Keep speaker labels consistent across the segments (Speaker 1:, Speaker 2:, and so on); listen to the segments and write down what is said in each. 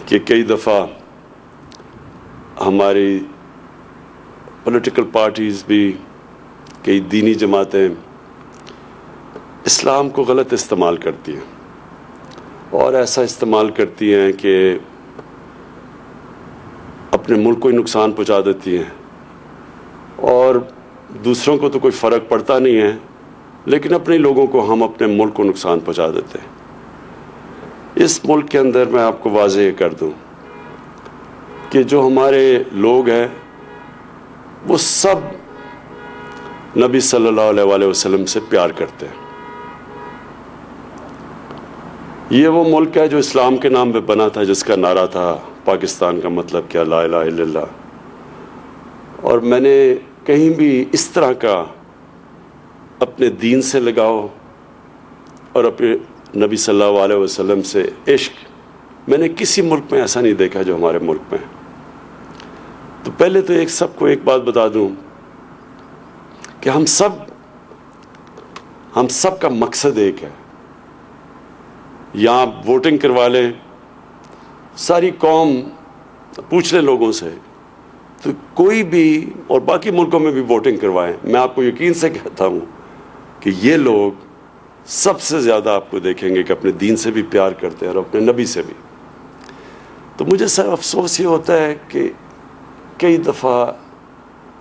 Speaker 1: کہ کئی دفعہ ہماری پولیٹیکل پارٹیز بھی، کئی دینی جماعتیں اسلام کو غلط استعمال کرتی ہیں، اور ایسا استعمال کرتی ہیں کہ اپنے ملک کو ہی نقصان پہنچا دیتی ہیں، اور دوسروں کو تو کوئی فرق پڑتا نہیں ہے، لیکن اپنے لوگوں کو ہم اپنے ملک کو نقصان پہنچا دیتے ہیں۔ اس ملک کے اندر میں آپ کو واضح کر دوں کہ جو ہمارے لوگ ہیں وہ سب نبی صلی اللہ علیہ وآلہ وسلم سے پیار کرتے ہیں۔ یہ وہ ملک ہے جو اسلام کے نام پہ بنا تھا، جس کا نعرہ تھا پاکستان کا مطلب کیا، لا الہ الا اللہ۔ اور میں نے کہیں بھی اس طرح کا اپنے دین سے لگاؤ اور اپنے نبی صلی اللہ علیہ وسلم سے عشق میں نے کسی ملک میں ایسا نہیں دیکھا جو ہمارے ملک میں۔ تو پہلے تو سب کو ایک بات بتا دوں کہ ہم سب کا مقصد ایک ہے۔ یہاں ووٹنگ کروا لیں، ساری قوم پوچھ لیں لوگوں سے، تو کوئی بھی، اور باقی ملکوں میں بھی ووٹنگ کروائیں، میں آپ کو یقین سے کہتا ہوں کہ یہ لوگ سب سے زیادہ آپ کو دیکھیں گے کہ اپنے دین سے بھی پیار کرتے ہیں اور اپنے نبی سے بھی۔ تو مجھے سر افسوس یہ ہوتا ہے کہ کئی دفعہ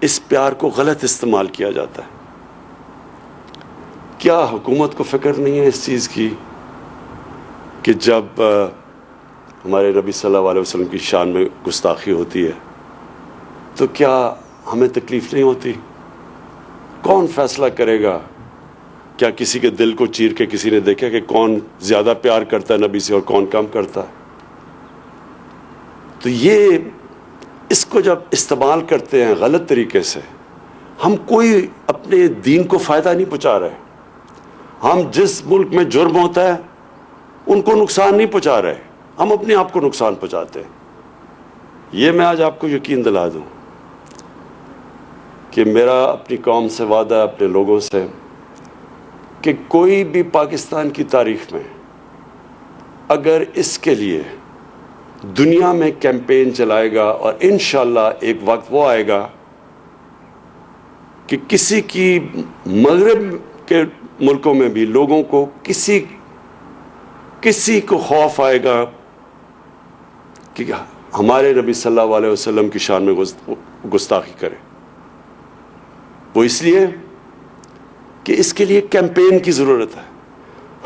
Speaker 1: اس پیار کو غلط استعمال کیا جاتا ہے۔ کیا حکومت کو فکر نہیں ہے اس چیز کی کہ جب ہمارے نبی صلی اللہ علیہ وسلم کی شان میں گستاخی ہوتی ہے تو کیا ہمیں تکلیف نہیں ہوتی؟ کون فیصلہ کرے گا؟ کیا کسی کے دل کو چیر کے کسی نے دیکھا کہ کون زیادہ پیار کرتا ہے نبی سے اور کون کم کرتا ہے؟ تو اس کو جب استعمال کرتے ہیں غلط طریقے سے، ہم کوئی اپنے دین کو فائدہ نہیں پہنچا رہے۔ ہم جس ملک میں جرم ہوتا ہے ان کو نقصان نہیں پہنچا رہے، ہم اپنے آپ کو نقصان پہنچاتے ہیں۔ یہ میں آج آپ کو یقین دلا دوں کہ میرا اپنی قوم سے وعدہ ہے، اپنے لوگوں سے، کہ کوئی بھی پاکستان کی تاریخ میں اگر اس کے لیے دنیا میں کیمپین چلائے گا، اور انشاءاللہ ایک وقت وہ آئے گا کہ کسی کی مغرب کے ملکوں میں بھی لوگوں کو کسی کو خوف آئے گا کہ ہمارے نبی صلی اللہ علیہ وسلم کی شان میں گستاخی کرے، وہ اس لیے کہ اس کے لیے کیمپین کی ضرورت ہے۔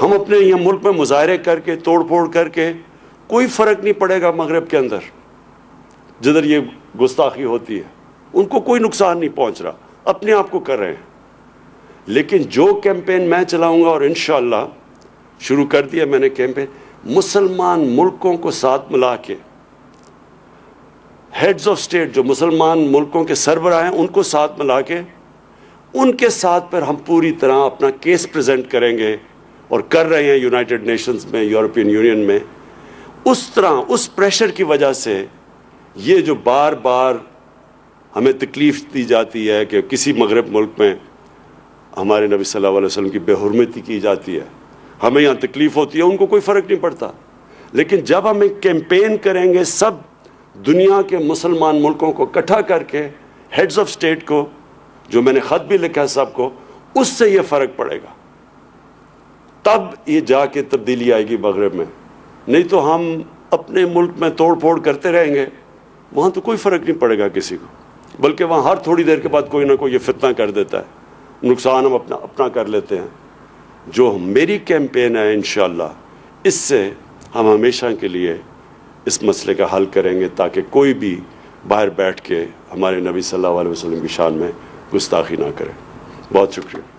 Speaker 1: ہم اپنے یہ ملک میں مظاہرے کر کے، توڑ پھوڑ کر کے، کوئی فرق نہیں پڑے گا مغرب کے اندر جدھر یہ گستاخی ہوتی ہے، ان کو کوئی نقصان نہیں پہنچ رہا، اپنے آپ کو کر رہے ہیں۔ لیکن جو کیمپین میں چلاؤں گا، اور انشاءاللہ شروع کر دیا میں نے کیمپین، مسلمان ملکوں کو ساتھ ملا کے، ہیڈز آف سٹیٹ جو مسلمان ملکوں کے سربراہ ہیں ان کو ساتھ ملا کے، ان کے ساتھ پر ہم پوری طرح اپنا کیس پریزنٹ کریں گے، اور کر رہے ہیں یونائٹڈ نیشنز میں، یورپین یونین میں۔ اس طرح اس پریشر کی وجہ سے یہ جو بار بار ہمیں تکلیف دی جاتی ہے کہ کسی مغرب ملک میں ہمارے نبی صلی اللہ علیہ وسلم کی بے حرمتی کی جاتی ہے، ہمیں یہاں تکلیف ہوتی ہے، ان کو کوئی فرق نہیں پڑتا۔ لیکن جب ہم ایک کیمپین کریں گے سب دنیا کے مسلمان ملکوں کو اکٹھا کر کے، ہیڈز آف سٹیٹ کو، جو میں نے خط بھی لکھا ہے سب کو، اس سے یہ فرق پڑے گا، تب یہ جا کے تبدیلی آئے گی مغرب میں۔ نہیں تو ہم اپنے ملک میں توڑ پھوڑ کرتے رہیں گے، وہاں تو کوئی فرق نہیں پڑے گا کسی کو، بلکہ وہاں ہر تھوڑی دیر کے بعد کوئی نہ کوئی یہ فتنہ کر دیتا ہے، نقصان ہم اپنا کر لیتے ہیں۔ جو میری کیمپین ہے انشاءاللہ، اس سے ہم ہمیشہ کے لیے اس مسئلے کا حل کریں گے، تاکہ کوئی بھی باہر بیٹھ کے ہمارے نبی صلی اللہ علیہ وسلم کی شان میں گستاخی نہ کرے۔ بہت شکریہ۔